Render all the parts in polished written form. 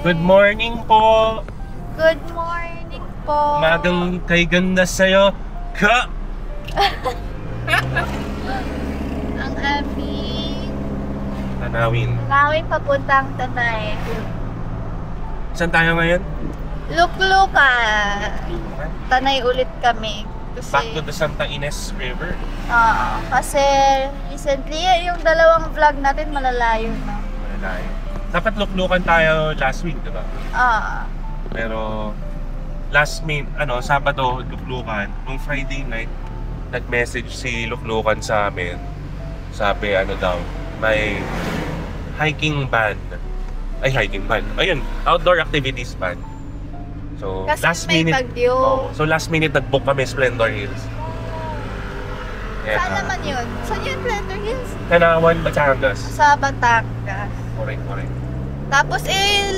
Good morning po! Good morning po! Umagang kay ganda sa'yo, ka! Ang aming Tanawin. Tanawin papuntang Tanay. Saan tayo ngayon? Luklukan. Tanay ulit kami. Kasi, Back to the Santa Ines River. kasi recently, yung dalawang vlog natin malalayo na. Malalayo. Dapat luklukan tayo last week, diba? Pero Sabado, luklukan. Nung Friday night, nag-message si luklukan sa amin. Sabi, may hiking ban. Ayun, outdoor activities ban. So, kasi last may minute, bagyo. so last minute nag-book kami Splendor Hills. Saan naman yun? Saan yun, Splendor Hills? Tanawan, Batangas. Sa Batangas. Correct. Tapos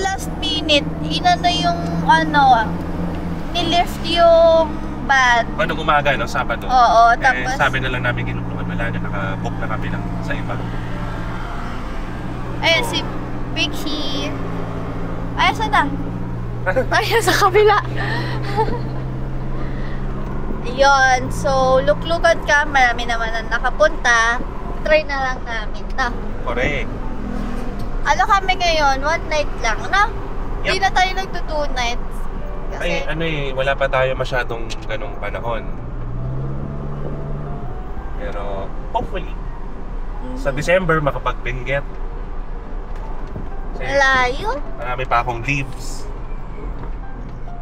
last minute, nilift yung ban. Nung umaga, Sabado. Oo, tapos sabi na lang namin kinuklukan, wala na, naka-book na kami lang sa iba. Ayun, si Vicky. Ayun, saan na? Ayun, sa kabila. Yun, so luklukan ka, marami naman ang nakapunta. Try na lang namin, na. Correct. Ano kami ngayon? One night lang, na? Hindi Yep. na tayo nagto 2 nights. Kasi, Wala pa tayo masyadong ganong panahon. Pero, hopefully, sa December, makapag-Benguet. layo? Marami pa akong leaves.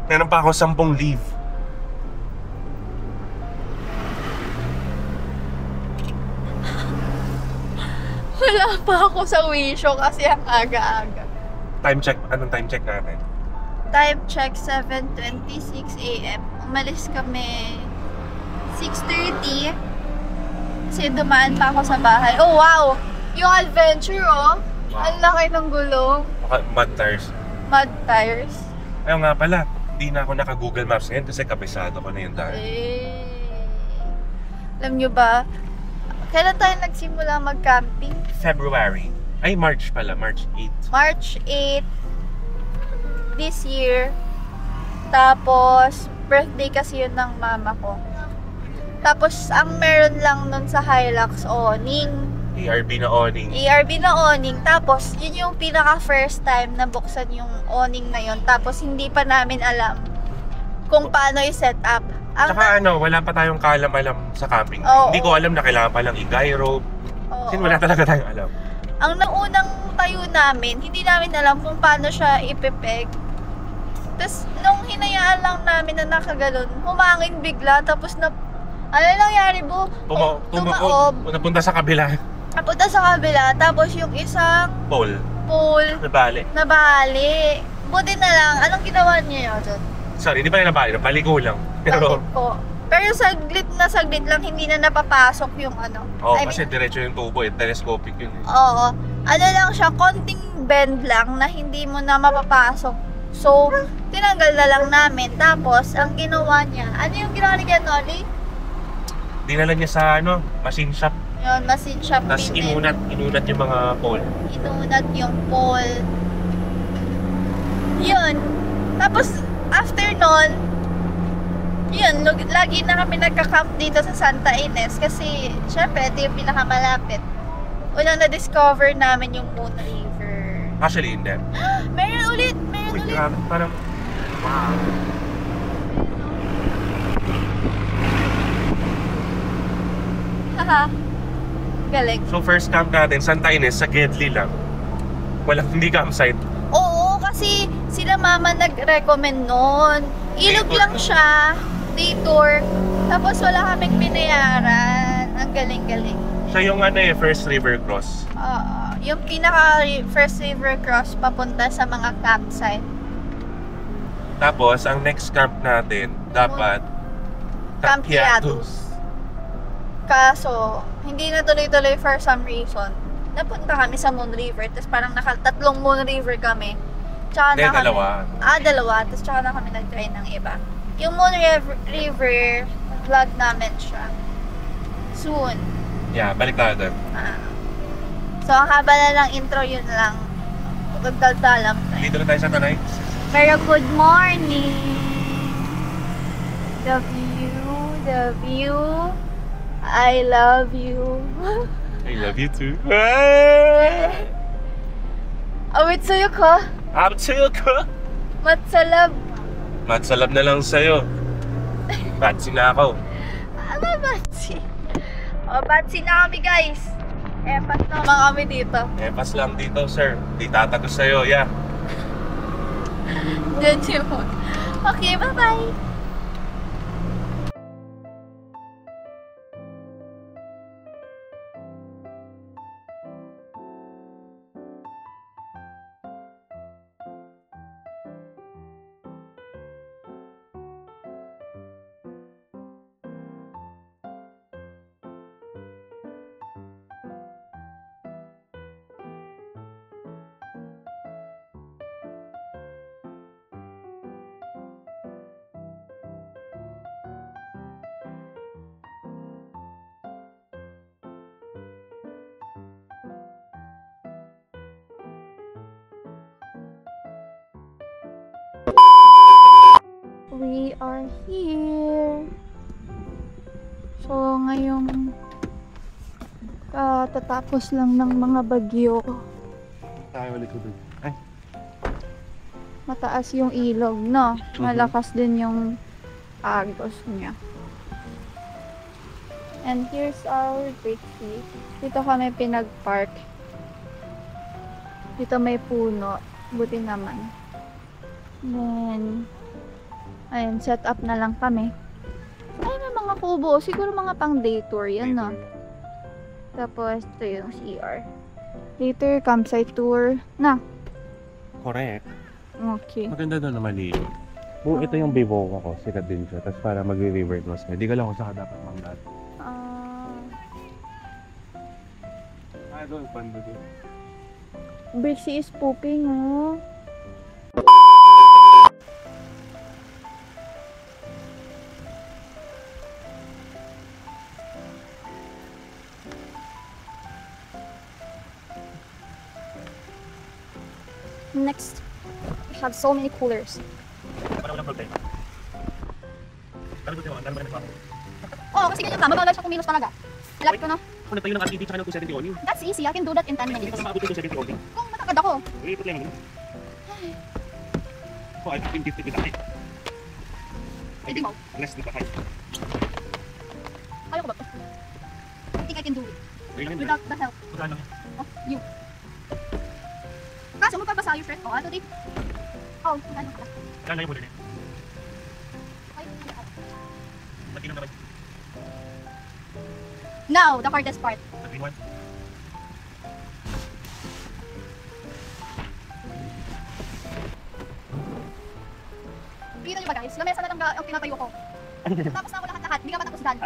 Meron pa akong 10 leave. Wala pa ako sa wisho kasi ang aga-aga. Time check. Anong time check natin? Time check, 7:26 AM. Umalis kami 6:30. Kasi dumaan pa ako sa bahay. Oh, wow! Yung adventure, oh! Wow. Ang laki ng gulong. Mud tires. Mud tires. Ayun nga pala, di na ako naka-Google Maps ngayon kasi kabisado ko na yung daan. Alam nyo ba, kailan tayo nagsimula mag-camping? February. March pala. March 8. March 8 this year. Tapos, birthday kasi yun ng mama ko. Tapos, ang meron lang nun sa Hilux, awning. ERB na awning. ERB na awning. Tapos, yun yung pinaka first time na buksan yung awning na yun. Tapos, hindi pa namin alam kung paano i-set up. Tsaka wala pa tayong kaalam-alam sa camping. Hindi ko alam na kailangan palang i-guy rope. Kasi wala talaga tayong alam. Ang naunang tayo namin, hindi namin alam kung paano siya ipepeg. Tapos, nung hinayaan lang namin na nakagalon, humangin bigla. Tapos, ano nangyari po? Tumaob. Napunta sa kabila. Napunta sa kabila. Tapos, yung isang Pole. Nabali. Buti na lang. Anong ginawa niya yun? Sorry, hindi pa rin nabali. Napaligo lang. Pero saglit lang, hindi na napapasok yung kasi diretso yung tubo, telescopic yun. Oo. Ano lang siya, konting bend lang na hindi mo na mapapasok. So, tinanggal na lang namin. Tapos, ang ginawa niya, ano yung ginawa niya, Nolly? Dinala niya sa machine shop. Yun, machine shop. Tapos inunat yung mga pole. Inunat yung pole. Yun. Tapos, after nun, yun, lagi na kami nagka-camp dito sa Santa Ines kasi, syempre, ito yung pinakamalapit. Unang na-discover namin yung Moon River. Actually, hindi. Meron ulit! Grabe, parang, wow. Haha. Galing. So, first camp natin, Santa Ines, sa Gedli lang. Hindi campsite. Oo, kasi sila mama nag-recommend nun. Ilog lang siya. Day tour. Tapos wala kaming binayaran. Ang galing-galing. Siya yung first river cross. Yung pinaka first river cross papunta sa mga campsite. Tapos, ang next camp natin, dapat Camp Hiatus. Kaso, hindi na tuloy-tuloy for some reason. Napunta kami sa Moon River, tapos parang tatlong Moon River kami. Tsaka na kami, dalawa. Dalawa. Tapos tsaka na kami nag-try ng iba. Yung Moon River, vlog namin siya. Soon. Yeah, balik tayo doon. So, ang haba na lang intro, yun lang. Magdaldalam tayo. Dito na tayo sa Tanay. Pero good morning! The view, I love you. I love you too. Awit sa'yo ka. Abot sa'yo ka. Matsalab. Matsalab na lang sa'yo. Batsi na ako. Ano batsi? O, batsi na kami guys. Epat naman kami dito. Epas lang dito, sir. Di tatagos sa'yo, yeah. Diyan mo. Okay, bye-bye. We are here. So, ngayong tatapos lang ng mga bagyo. Tayo ulit doon. Ay. Mataas yung ilog, no? Malakas din yung agos niya. And here's our Trixie. Dito kami pinag-park. Dito may puno. Buti naman. Then, ayun, set up na lang kami. Ay, may mga kubo. Siguro mga pang day tour yan, no? Tapos, ito yung CR. Later, campsite tour. Na. Correct. Okay. Maganda doon na maliit. Ito yung Bivoca ko. Sikat din siya. Tapos para mag-revert mas na. Hindi ko lang kung saan dapat mag-lat. Doon. Bando doon. Brixie is pooping, oh. Next, we have so many coolers. Oh, kasi ganyan lang. Mabagal siya kumilos talaga. Malapit ko na. Kung nagtayo ng RTD tsaka ng 270 on yun. That's easy. I can do that in 10 minutes. Maabot yung 270 on yun. Kung matakad ako. Eh, problema mo. Oh, I think 50 with the height. Hindi mo. Less with the height. Ayaw ko ba? I think I can do it. Without the help of you. Kaso magpapasa yung shirt ko. Ato di. Oh, gano'n ka. Kala yung muna rin. Ay, Pati lang naman. now, the hardest part. The green one. Kita nyo ba guys? Lamesa na lang ang pinatayo ko. Tapos na ako lahat-lahat. Hindi ka matapos dyan.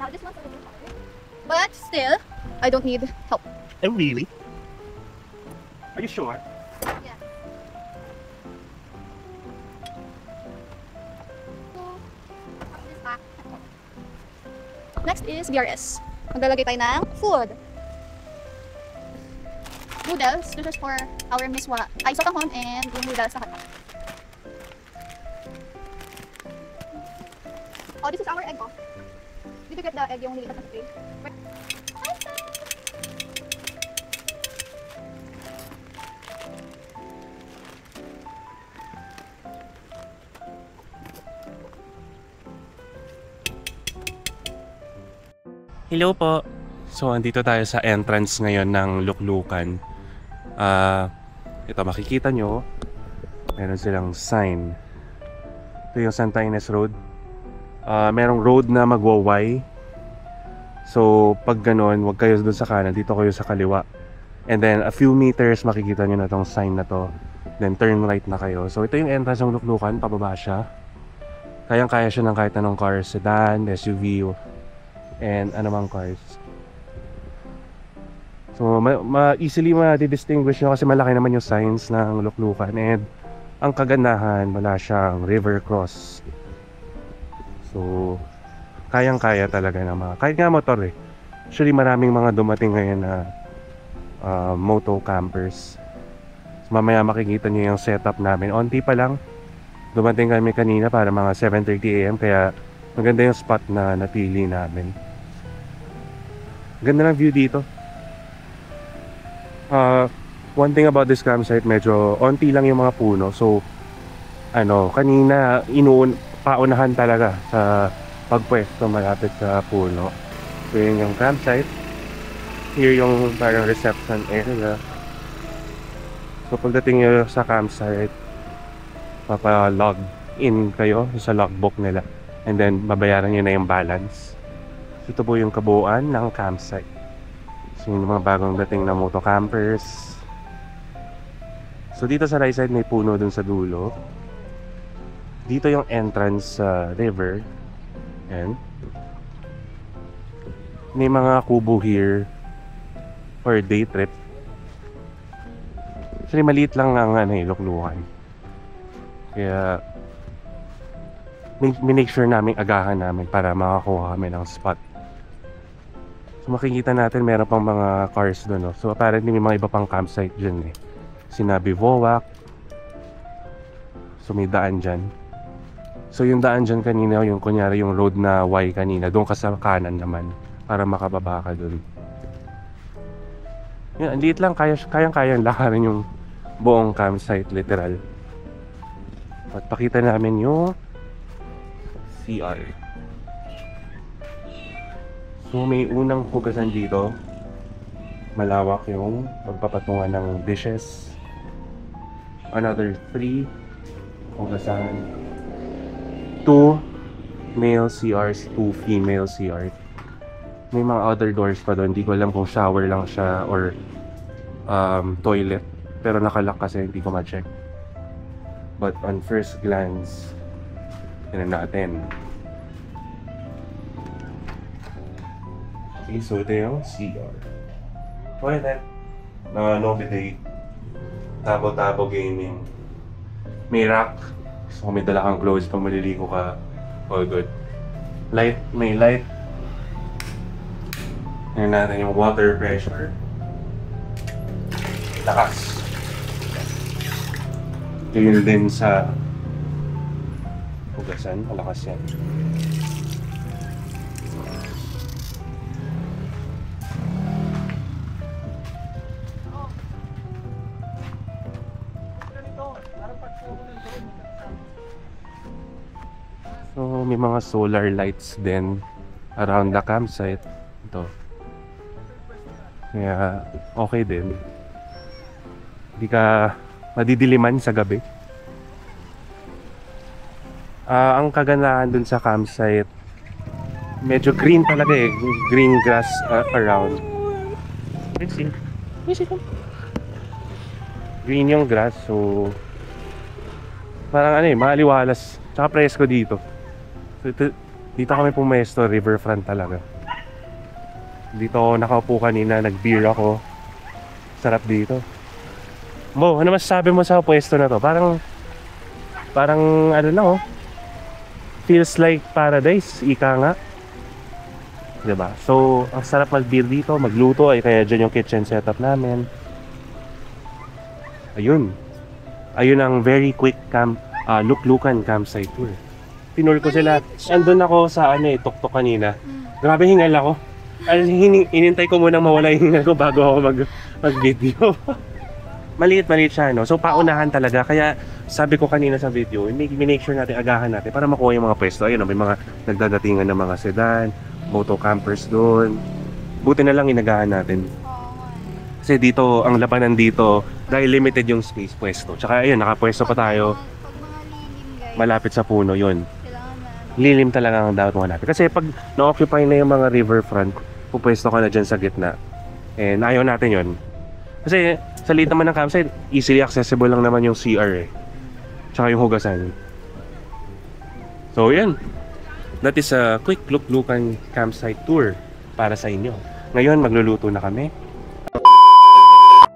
Now this one's a little harder. But still, I don't need help. Oh, really? Are you sure? Yeah. Next is BRS. Maglalagay tayo ng food. Noodles. This is for our miswa. Ay, sotanghon and yung noodles sa hotdog. Oh, this is our egg. Oh. Did you get the egg yung nilipat na sa tray? Hello po. So, andito tayo sa entrance ngayon ng Luklukan. Ito, makikita nyo. Meron silang sign. Ito yung Santa Ines Road. Merong road na magwaway. So, pag ganun, wag kayo doon sa kanan. Dito kayo sa kaliwa. And then, a few meters, makikita nyo na tong sign na to. then turn right na kayo. So ito yung entrance ng Luklukan, pababa siya. Kayang-kaya siya ng kahit anong car, sedan, SUV, and anumang cars. So easily ma-distinguish nyo kasi malaki naman yung signs ng Luklukan, and ang kagandahan, wala siyang river cross. So kayang-kaya talaga ng mga, kahit nga motor eh. Actually maraming mga dumating ngayon na moto campers. So, mamaya makikita niyo yung setup namin. Onti pa lang. Dumating kami kanina para mga 7:30 AM, kaya maganda yung spot na napili namin. Ganda ng view dito. One thing about this campsite, medyo onti lang yung mga puno. So kanina paunahan talaga sa pagpwesto malapit sa puno. So yun yung campsite. Here yung parang reception area. So pagdating nyo sa campsite, papa-log in kayo sa logbook nila, and then babayaran nyo na yung balance. So ito po yung kabuuan ng campsite. So yung mga bagong dating na moto campers. So dito sa right side may puno dun sa dulo. Dito yung entrance sa river. And may mga kubo here for day trip. Actually maliit lang ang Luklukan. Kaya minake sure namin agahan namin para makakuha kami ng spot. So makikita natin meron pang mga cars doon, no? So apparently may mga iba pang campsite dyan eh. Sinabi Vowac. So may daan dyan. So yung daan dyan kanina, yung kunyari yung road na Y kanina, doon ka sa kanan naman para makababa ka doon. Yan, ang liit lang, kayang-kayang lakarin yung buong campsite, literal. At pakita namin yung CR. So may unang hugasan dito. Malawak yung pagpapatungan ng dishes. Another 3 hugasan. 2 male CRs, 2 female CRs. May mga other doors pa doon. Hindi ko alam kung shower lang siya or toilet. Pero nakalock kasi hindi ko ma-check. But on first glance, tignan natin. Okay, so ito yung CR. Toilet. No bidet. Tabo-tabo gaming. May rack. So kung may dala kang clothes pag maliligo ka, all good. Light, may light. Tignan natin yung water pressure. Lakas. Yun din sa hugasan, malakas yan. So may mga solar lights din around the campsite. Ito. Kaya okay din. Hindi ka madidiliman sa gabi. Ang kagandahan dun sa campsite, medyo green talaga eh. Green grass around. Green yung grass, so parang maliwalas. Tsaka presko dito. So, dito kami pumesto, riverfront talaga. Dito ako nakaupo kanina, nag-beer ako. Sarap dito. Bo, ano masasabi mo sa pwesto na to? Parang feels like paradise, ika nga. Diba? So, ang sarap mag-beer dito, magluto, kaya dyan yung kitchen setup namin. Ayun ang very quick Luklukan campsite tour. Tinur ko sila. Andun ako sa tuktok kanina. Grabe hingal ako. Inintay ko munang mawala yung hingal ko bago ako mag-video. Maliit siya, no? So paunahan talaga. Kaya sabi ko kanina sa video, make sure natin, agahan natin para makuha yung mga pwesto. Ayun, may mga nagdadatingan ng mga sedan, moto campers doon. Buti na lang inagahan natin. Kasi dito, ang labanan dito, dahil limited yung space pwesto. Tsaka ayun, nakapwesto pa tayo. Malapit sa puno, yun. Lilim talaga ang dapat malapit. Kasi pag na-occupy na yung mga riverfront, pupwesto ka na dyan sa gitna. And ayaw natin yun. Kasi sa liit naman ng campsite, easily accessible lang naman yung CR eh. Tsaka yung hugasan. So yan. That is a quick look-lookan campsite tour para sa inyo. Ngayon, magluluto na kami.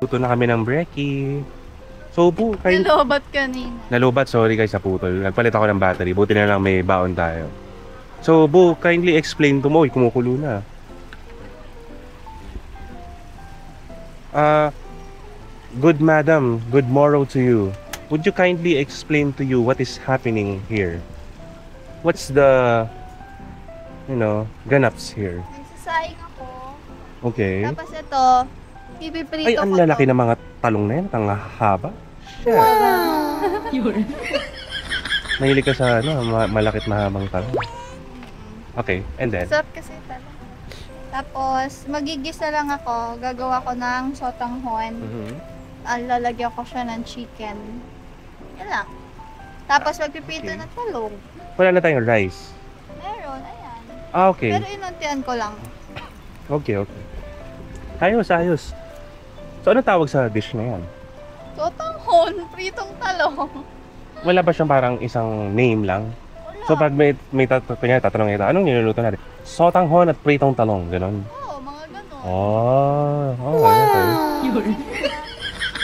Luto na kami ng brekkie. So, Nilobat kanina. Nalubat, sorry guys sa putol. Nagpalit ako ng battery. Buti na lang may baon tayo. So, kindly explain to mo. Uy, kumukulo na. Good madam, good morrow to you. Would you kindly explain to you what is happening here? What's the, ganaps here? Nagsasayang ako. Okay. Tapos ito, ipiprito Ay, ang ko lalaki to. ng mga talong na yan. Ang haba. Shit. Mahilig ka sa malakit mahabang talong. Okay, and then? Sarap kasi talaga. Tapos, magigisa lang ako. Gagawa ko ng sotanghon. Lalagyan ko siya ng chicken. Yan lang. Tapos, magpipito Okay. ng talong. Wala na tayong rice. Meron, ayan. Okay. Pero inuntian ko lang. Okay. Ayos. So, ano tawag sa dish na yan? Sotanghon, pritong talong. Wala ba siyang parang isang name lang? Wala. So, pag may tatanong ito, anong niluluto natin? Sotanghon at pritong talong, gano'n? Oo, mga ganon.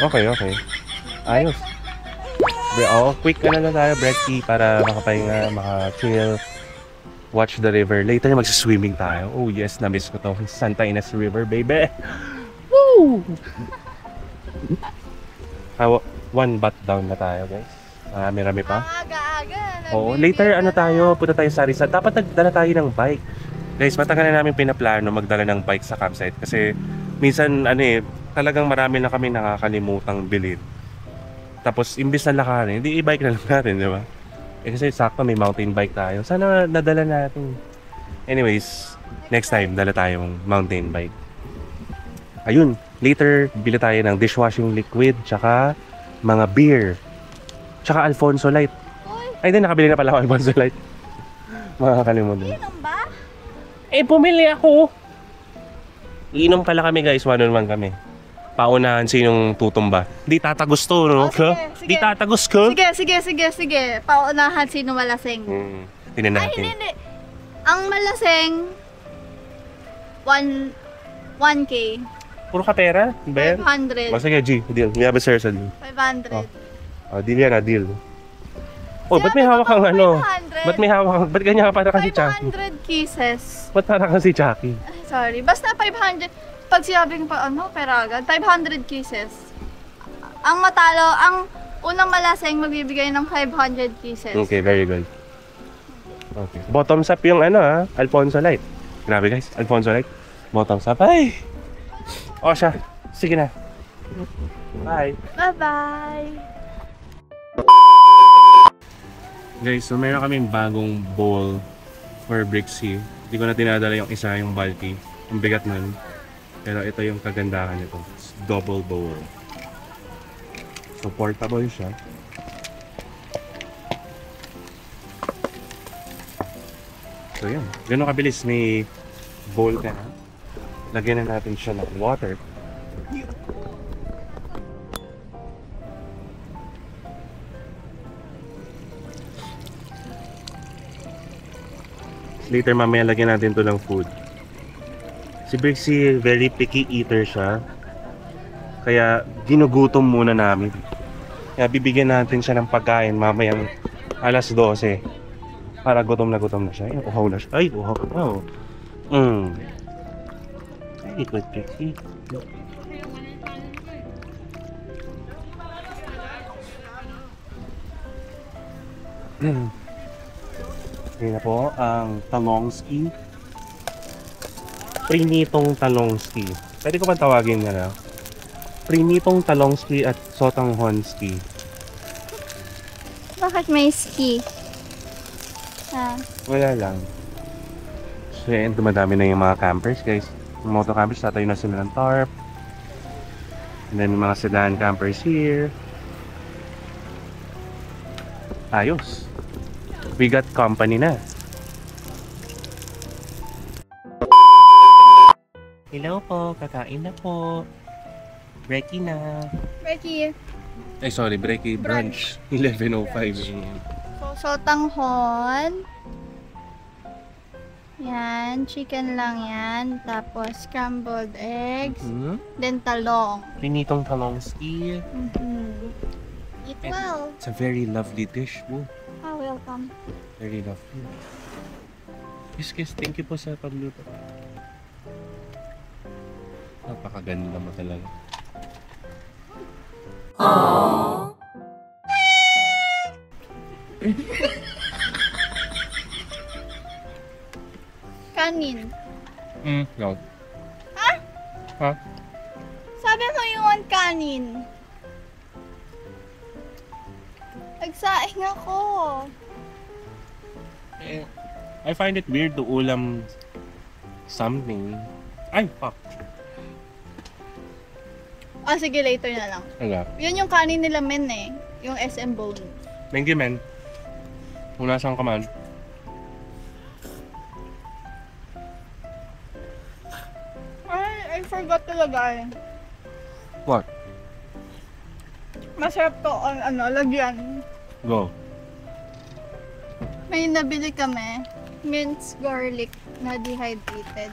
Okay. Ayos. Quick na tayo, brekkie, para makapahinga, maka-chill, watch the river. Later, magsiswimming tayo. Oh yes, na-miss ko to. Santa Ines River, baby! Woo! One bath down na tayo, guys. Marami pa. Aga-aga. Oo, later tayo, punta tayo sa resort. Dapat nagdala tayo ng bike. Guys, matagal na namin pinaplano magdala ng bike sa campsite kasi minsan talagang marami na kami nakakalimutang bilhin. Tapos imbis na lakarin, hindi i-bike na lang natin, di ba? Kasi sakto may mountain bike tayo. Sana nadala natin. Anyways, next time dala tayong mountain bike. Ayun, later bili tayo ng dishwashing liquid, tsaka mga beer. Tsaka Alfonso Light. Ay, din nakabili na pala ako Alfonso Light. Makakalimutan. Inom ba? Bumili ako. Iinom pala kami guys, 1-on-1 kami. Paunahan sinong tutumba. Di tatagos to, no? Sige. Di tatagos ko. Sige. Paunahan sino malasing. Tingnan Ay, natin. hindi. Ang malasing, 1K. Puro ka pera? Ba yan? 500. Sige, G. Deal. May abis sir sa deal. 500. Deal yan, deal. Ba't may hawak kang 500. Ba't may hawak kang... Ba't ganyan ka para kasi Chucky? 500 kisses. Ba't para kasi Chucky? Ay, sorry. Basta 500. Pag sinabing pera agad, 500 kisses. Ang unang malasing magbibigay ng 500 kisses. Okay, very good. Okay. Bottoms up yung Alfonso Light. Grabe guys, Alfonso Light. Bottoms up. Ay! Siya. Sige na. Bye. Bye-bye. Guys, so meron kaming bagong bowl for Brixie. Hindi ko na tinadala yung isa, yung bulky. Ang bigat nun. Pero ito yung kagandahan nito. It's double bowl. So portable siya. So yan. Ganun kabilis. May bowl ka na. Lagyan na natin siya ng water. Later mamaya lagyan natin to ng food. Si Brixie, very picky eater siya. Kaya ginugutom muna namin. Kaya bibigyan natin siya ng pagkain mamayang 12:00. Para gutom na siya. Ay, uhaw na siya. Ay, uhaw. Oh. Ay, good Brixie. Yan na po ang talongski. Prinitong talongski. Pwede ko bang tawagin na Prinitong talongski at sotanghonski. Bakit may ski? Wala lang. So yan, dumadami na yung mga campers guys. Yung moto campers, tatayo na sila ng tarp. And then mga sedan campers here. Ayos. We got company na. Hello po, kakain na po. Brekkie na. Becky. Ay, sorry. Brekkie brunch. 11:05 a.m. So, tanghon. Yan, chicken lang yan. Tapos, scrambled eggs. Then, talong. Pinitong talongski. Eat well. It's a very lovely dish. Oh, Ah, welcome. very lovely. Kiss. Thank you po sa pagluto. Napakaganda mo talaga. Kanin. No. Ha? Ha? Sabi mo yung kanin. Nagsaing ako. I find it weird to ulam something. Ay, fuck. Ah, sige, later na lang. Aga. Yun yung kanin nila, men eh. Yung SM bone. Thank you, man. Kung nasaan ka man. Ay, I forgot talaga eh. What? Masarap to ang lagyan. Go. May nabili kami. Minced garlic na dehydrated.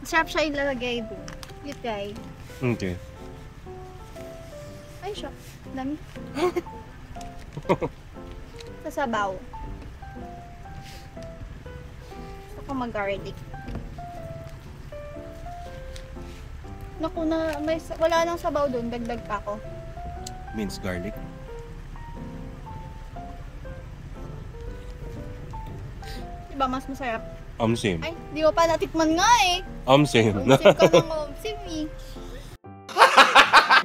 Masarap siya ilalagay doon. You try. Okay. Ay, siya. Dami. Sa sabaw. Gusto ko mag-garlic. Naku na, wala nang sabaw doon. Dagdag pa ako. Minced garlic. Diba mas masarap? Same. Ay, di mo pa natikman nga eh. Same. Omsim ka ng omsim eh.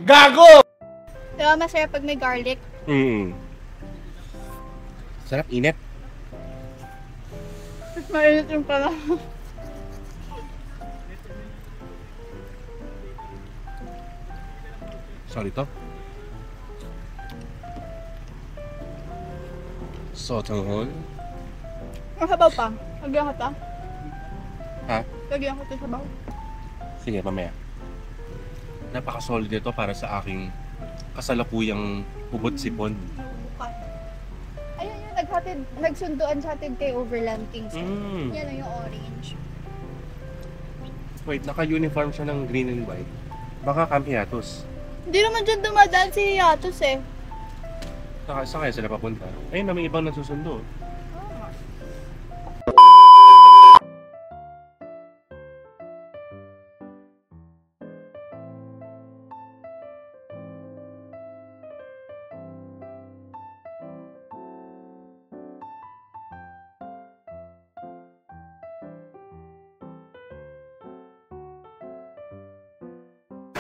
Gago! Diba masarap pag may garlic? Sarap, init. Mainit yung pala. Sorry to. Sotanghon. Ang sabaw pa. Lagyan ko ta. Ha? Lagyan ko ta sabaw. Sige, mamaya. Napaka-solid ito para sa aking kasalukuyang ubot sipon. Ayun yung nagsunduan sa atin kay Overland Kings. Mm. Yan yung orange. Wait, naka-uniform siya ng green and white. Baka Camp Hiatus. Hindi naman dyan dumadaan si Yatos eh. Saan kaya sila papunta? Ayun na, may ibang nasusundo.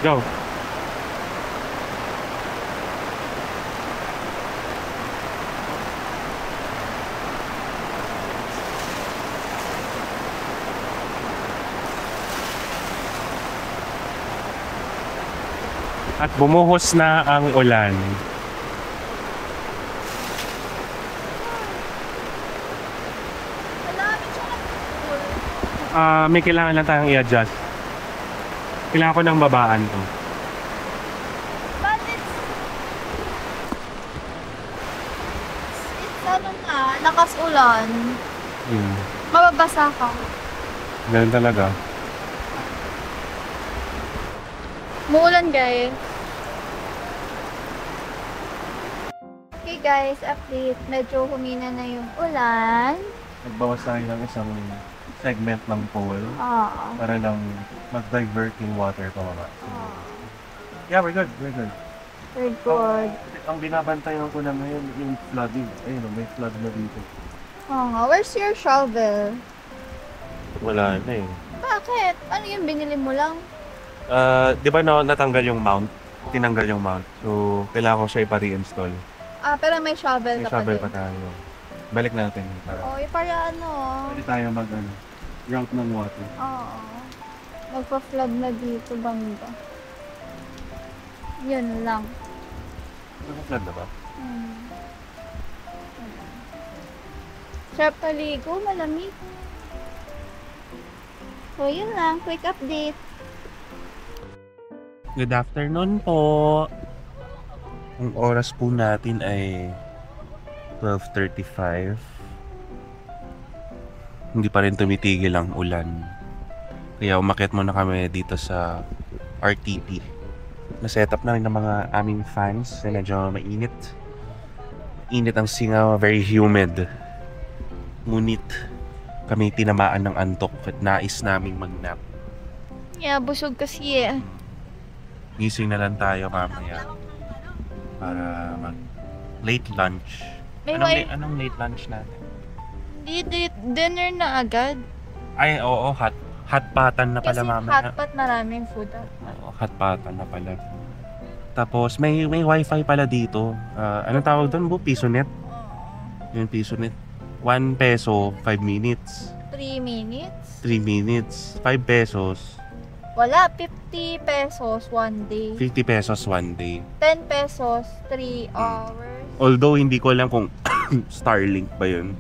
Go! At bumuhos na ang ulan. Malapit siya na pool. May kailangan lang tayong i-adjust. Kailangan ko ng babaan to. But it's ano na, lakas ulan. Mababasa ka. Ganun talaga. Muulan guys. Okay guys, update. Medyo humina na yung ulan. Nagbawas tayo ng isang segment ng pool para lang mag-divert yung water pababa. Yeah, we're good. We're good. Ang binabantayan ko na ngayon yung flooding. Ayun, may flood na dito. Where's your shovel? Wala na eh. Bakit? Ano yung binili mo lang? Di ba natanggal yung mount? Tinanggal yung mount. So, kailangan ko siya ipa-reinstall. Pero may shovel May ka pa shovel din. pa tayo. Balik natin. Para ano? Pwede tayo route ng water. Oo. Magpa-flood na dito banda. Yun lang. Naka-flood na ba? Sarap naligo, malamig. So, yun lang. Quick update. Good afternoon po. Ang oras po natin ay 12:35. Hindi pa rin tumitigil ang ulan. Kaya umakyat muna kami dito sa RTP. Na-setup na rin ng mga aming fans na medyo mainit. Init ang singaw, very humid. Ngunit kami tinamaan ng antok at nais naming mag-nap. Yeah, busog kasi eh. Gising na lang tayo mamaya para mag late lunch. Anong late lunch natin? Dinner na agad. Ay, oo, hotpatan na pala Kasi mamaya. hotpot maraming food. Oo, hotpatan na pala. Tapos may wifi pala dito. Anong tawag doon, Bu? Pisonet? Yung Pisonet. 1 peso, 5 minutes. 3 minutes? 3 minutes. 5 pesos. Wala, 50 pesos 1 day. 50 pesos 1 day. 10 pesos 3 hours. Although hindi ko alam kung Starlink ba yun.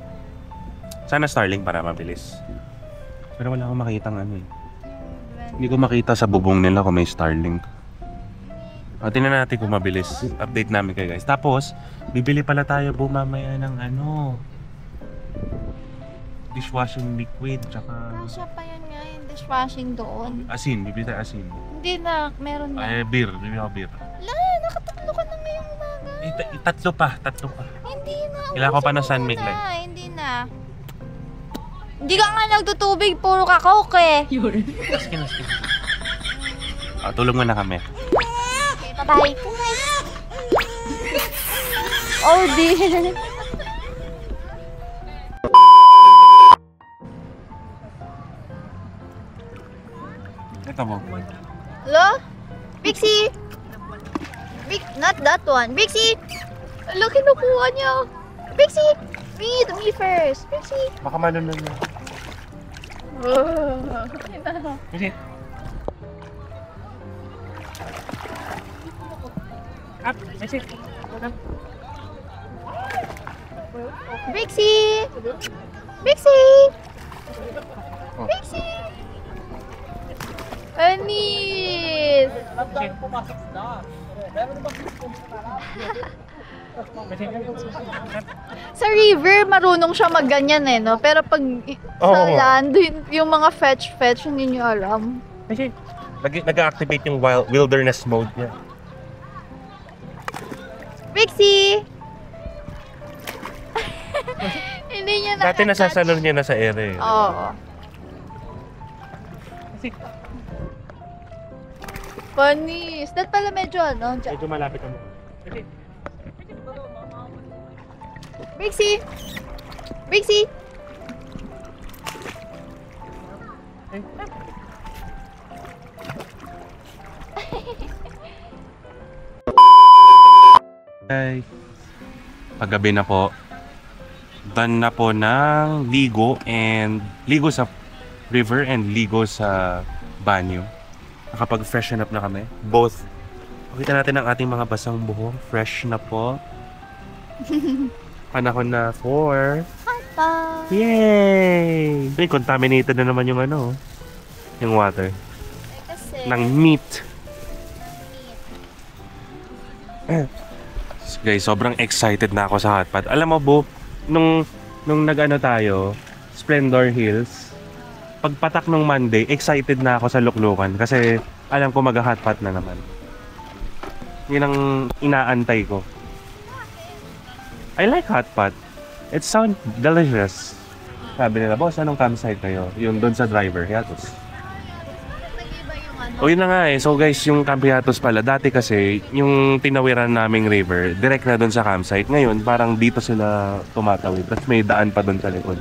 Sana Starlink para mabilis. Pero wala akong makitang ano eh. Hindi ko makita sa bubong nila kung may Starlink. Tingnan natin kung mabilis. Update namin kayo guys. Tapos, bibili pala tayo mamaya ng ano, dishwashing liquid. Tsaka Kasya pa yan nga yung dishwashing doon. asin. Bibili tayo asin. Hindi na, meron na. Ay, beer. Bibili ako beer. Nakatatlo ka na ngayong umaga. Tatlo pa. Hindi na. Kailangan ko pa ng ubusin San mo Miguel. na, Hindi na. Hindi ka nga nagtutubig, puro kakok eh. Sige. Tulog muna kami. Bye. Oh dear. Ito mo. Hello? Pixie! Not that one. Pixie! Hello, kinukuha niyo. Pixie! Me first. Pixie! Baka malunod na. Kasi Pixie! Pixie! Pixie! Anis! Sa river, marunong siya magganyan eh, no? Pero pag sa Oo. land, yung mga fetch, hindi nyo alam. Kasi nag-activate yung wilderness mode niya. Pixie! Hindi niya na Dati nasasalon niya na sa ere. Oo. Panis. Dahil pala medyo ano, dyan. Medyo malapit ka mo. Pixie! Pixie! Ay, paggabi na po. Done na po ng ligo sa river and ligo sa banyo. Nakapag-freshen up na kami. Both. Pakita natin ang ating mga basang buhok. Fresh na po. Panahon na for... Pa. Yay! Ay, contaminated na naman yung ano. Yung water. Kasi... Ng meat. Guys, sobrang excited na ako sa hotpot. Alam mo, Bu, nung nag-ano tayo, Splendor Hills, pagpatak nung Monday, excited na ako sa Luklukan kasi alam ko mag-hotpot na naman. Yun ang inaantay ko. I like hotpot. It sounds delicious. Sabi nila, boss, anong campsite kayo? Yung doon sa driver, Hiatus. Nag-iba yung ano. O yun na nga eh. So guys, yung Camp Hiatus pala, dati kasi, yung tinawiran naming river, direct na doon sa campsite. Ngayon, parang dito sila tumatawid. Tapos may daan pa doon sa likod.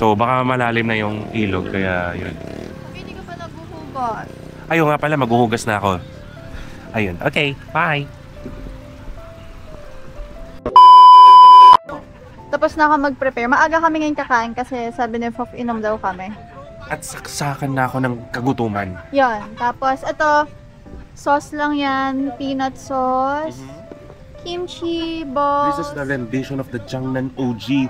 So baka malalim na yung ilog, kaya yun. Hindi ka pa naghuhugas. Ayun nga pala, maghuhugas na ako. Ayun, okay, bye! Tapos na ako mag-prepare. Maaga kami ngayon kakain kasi sabi ni Fof, inom daw kami. At saksakan na ako ng kagutuman. Yan. Tapos, ito, sauce lang yan. Peanut sauce. Kimchi balls. This is the rendition of the Jiangnan OG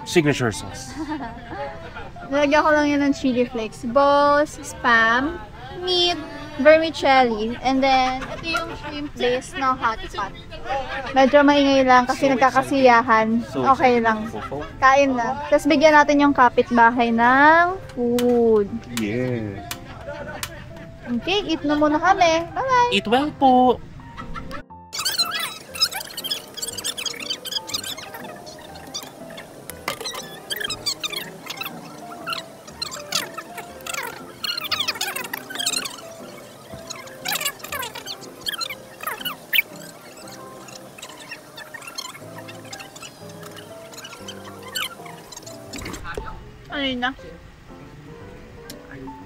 signature sauce. Nalagyan ko lang yan ng chili flakes. Balls, spam, meat, vermicelli. And then, ito yung shrimp place na hot pot. Medyo maingay lang kasi nagkakasiyahan. Okay lang. Kain na. Tapos bigyan natin yung kapitbahay ng food. Yeah. Okay, eat na muna kami. Bye-bye! Eat well po! Ano yun na?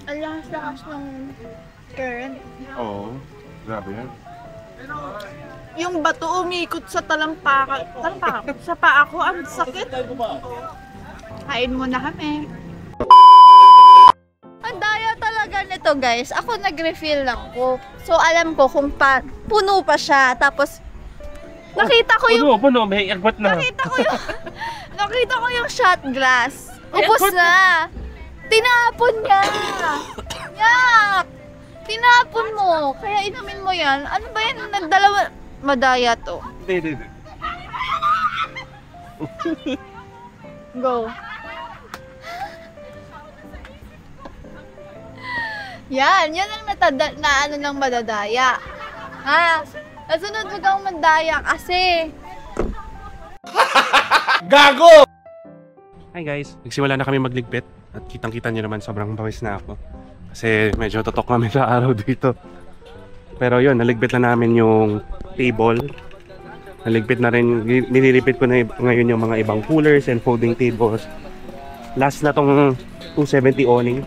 Ang lakas-lakas ng current. Oo. Grabe yan. Yung bato umikot sa talampakan. Sa paa ko, ang sakit. Kain muna kami. Ang daya talaga nito guys. Ako nag-refill lang ko. So alam ko kung puno pa siya. Tapos nakita ko yung Puno, may agbat na. nakita ko yung shot glass. Ubus na. Tinapon niya. Yak! Tinapon mo. Kaya inumin mo yan. Ano ba yan? Nagdalawa. Madaya to. Hindi. Go. Yan ang na ano ng madadaya. Ha? Nasunod mo kang mandaya kasi. Gago! Hi guys, nagsimula na kami magligpit at kitang-kita nyo naman sobrang pawis na ako. Kasi medyo totok kami sa araw dito. Pero yun, naligpit na namin yung table. Naligpit na rin, nililipit ko na ngayon yung mga ibang coolers and folding tables. Last na tong 270 awning.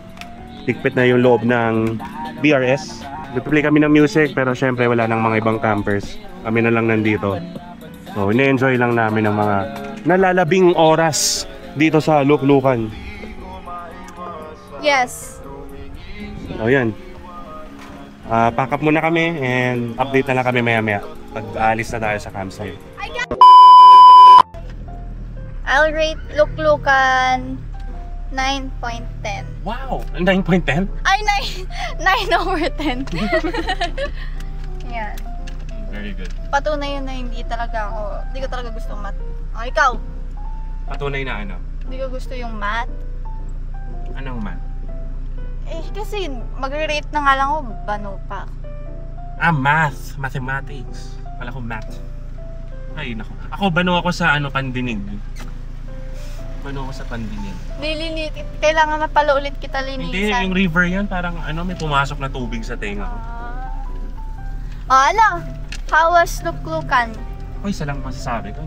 Ligpit na yung loob ng BRS. Nagpa-play kami ng music pero syempre wala nang mga ibang campers. Kami na lang nandito. So, ine-enjoy lang namin ang mga nalalabing oras dito sa Luklukan. Yes. So, yan. Pack up muna kami and update na lang kami maya-maya pag aalis na tayo sa campsite. I'll rate Luklukan 9.10. Wow! 9.10? Ay, 9 over 10. Yan. Very good. Patunay yun na hindi ko talaga gusto math. Oh, ikaw? Patunay na ano? Hindi ko gusto yung math. Anong math? Eh, kasi magre-rate na nga lang ako, bano pa. Math. Mathematics. Wala ko math. Ay, nako. Ako, bano ako sa pandinig. Bano ako sa pandinig. Kailangan na pala ulit kita linisan. Hindi, yung river yan, parang may pumasok na tubig sa tenga ko. Ano? How was Luklukan? Hoy, isa lang masasabi ko.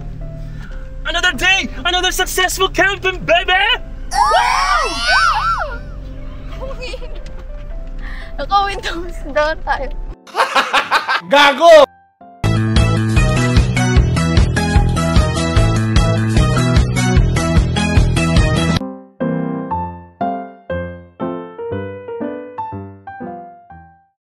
Another day! Another successful camping, baby! Wow! Naka-windows down tayo. Gago!